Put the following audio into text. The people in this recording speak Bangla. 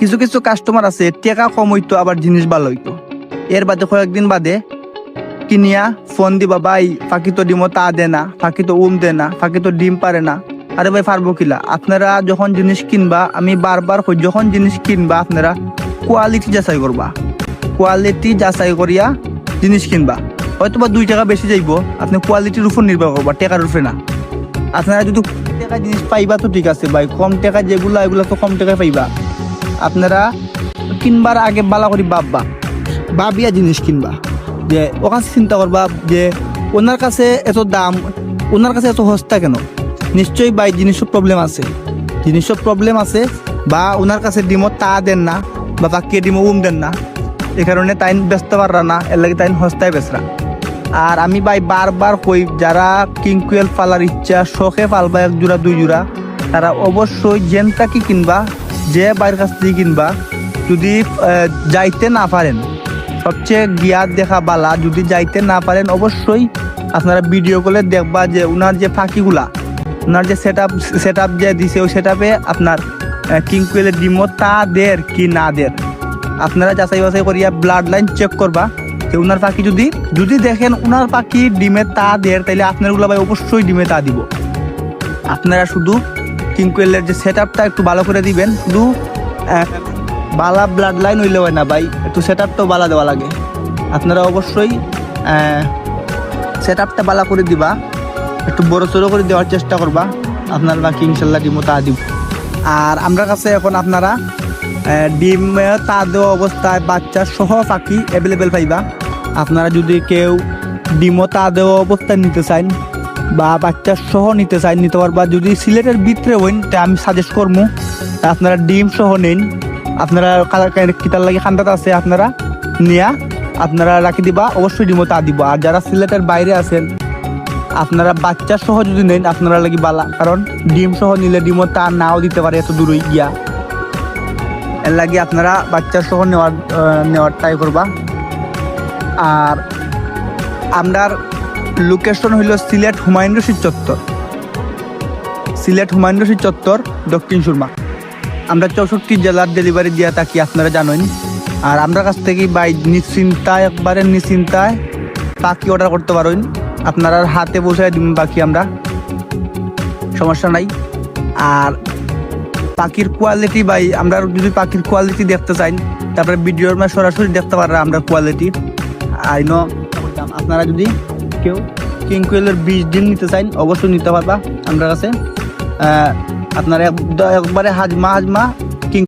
কিছু কিছু কাস্টমার আছে টাকা কম হইতো আবার জিনিস ভালো হইতো, এর বাদে কয়েকদিন বাদে কিনিয়া ফোন দিবা, ভাই ফাঁকি তো ডিমও তা দে না, ফাঁকি তো দে না, ফাঁকি তো ডিম পারে না। আরে ভাই পারবো কিলা? আপনারা যখন জিনিস কিনবা, আমি বারবার কই, যখন জিনিস কিনবা আপনারা কোয়ালিটি যাচাই করবা, কোয়ালিটি যাচাই করিয়া জিনিস কিনবা। হয়তো বা 2 টাকা বেশি যাইব, আপনি কোয়ালিটির উপর নির্ভর করবা, টাকার উপরে না। আপনারা যদি টাকা জিনিস পাইবা তো ঠিক আছে ভাই, কম টাকা যেগুলো এগুলো তো কম টাকায় পাইবা। আপনারা কিনবার আগে বালা করি ভাবিয়া জিনিস কিনবা, যে ওখানে চিন্তা করবা যে ওনার কাছে এত দাম, ওনার কাছে এত সস্তা কেন? নিশ্চয়ই ভাই জিনিসের প্রবলেম আছে, জিনিসের প্রবলেম আছে, বা ওনার কাছে ডিমও তা দেন না, বা বাকি ডিমও দেন না, এই কারণে তাই ব্যস্ত পাররা না, এর লাগে তাই সস্তায় বেচরা। আর আমি ভাই বারবার কই, যারা কিংকুয়েল পালার ইচ্ছা, শখে পালবা 1 জোড়া 2 জোড়া, তারা অবশ্যই জেনটাকি কিনবা, যে বাইরের কাছ থেকে কিনবা। যদি যাইতে না পারেন, সবচেয়ে গিয়ার দেখা বালা, যদি যাইতে না পারেন অবশ্যই আপনারা ভিডিও কলে দেখবা যে ওনার যে ফাঁকিগুলা, ওনার যে সেট আপ যে দিছে, ওই সেট আপে আপনার কিংকুয়েলের ডিমও তা দের কি না দের, আপনারা যাচাই বাছাই করিয়া ব্লাড লাইন চেক করবা। যে ওনার পাখি যদি দেখেন ওনার পাখি ডিমে তা দের, তাইলে আপনারগুলো ভাই অবশ্যই ডিমে তা দিব। আপনারা শুধু কিংকুয়েলের যে সেট আপটা একটু ভালো করে দিবেন, শুধু বালা ব্লাড লাইন হইলে হয় না ভাই, একটু সেট আপটাও বালা দেওয়া লাগে। আপনারা অবশ্যই সেট আপটা বালা করে দিবা, একটু বড় চড়ো করে দেওয়ার চেষ্টা করবা, আপনার বাকি ইনশাল্লাহ ডিমও তা দিব। আর আমরা কাছে এখন আপনারা ডিম তা দেওয়া অবস্থায় বাচ্চা সহ পাখি অ্যাভেলেবেল পাইবা। আপনারা যদি কেউ ডিমও তা দেওয়া অবস্থায় নিতে চান বা বাচ্চা সহ নিতে চান, নিতে পারবা। যদি সিলেটের ভিতরে হইন তা আমি সাজেস্ট করবো আপনারা ডিম সহ নিন। আপনারা কিতার লাগে খান্দাত আছে, আপনারা নিয়া আপনারা রাখি দিবা, অবশ্যই ডিমও তা দিব। আর যারা সিলেটের বাইরে আছেন, আপনারা বাচ্চা সহ যদি নেন আপনারা লাগি বালা, কারণ ডিম সহ নিলে ডিমও তা নাও দিতে পারে এত দূরই গিয়া, এর লাগে আপনারা বাচ্চা সহ নেওয়ার ট্রাই করবা। আর আমরার লোকেশন হইল সিলেট হুমায়ুন রশিদ চত্বর, সিলেট হুমায়ুন রশিদ চত্বর, দক্ষিণ সুরমা। আমরা 64 জেলার ডেলিভারি দিয়া থাকি, আপনারা জানেন। আর আমরা কাছ থেকে বাই একবারে নিশ্চিন্তায় পাখি অর্ডার করতে পারেন, আপনারা হাতে বসে দিন পাখি, আমরা সমস্যা নাই। আর পাখির কোয়ালিটি ভাই, আমরা যদি পাখির কোয়ালিটি দেখতে চাই, তারপরে ভিডিওর মাঝে সরাসরি দেখতে পাররা আমরা কোয়ালিটি। আইন আপনারা যদি কেউ কিংকুয়েলের 20 ডিম নিতে চান অবশ্যই নিতে পারবা আমরা কাছে। আপনারা একবারে হাজমা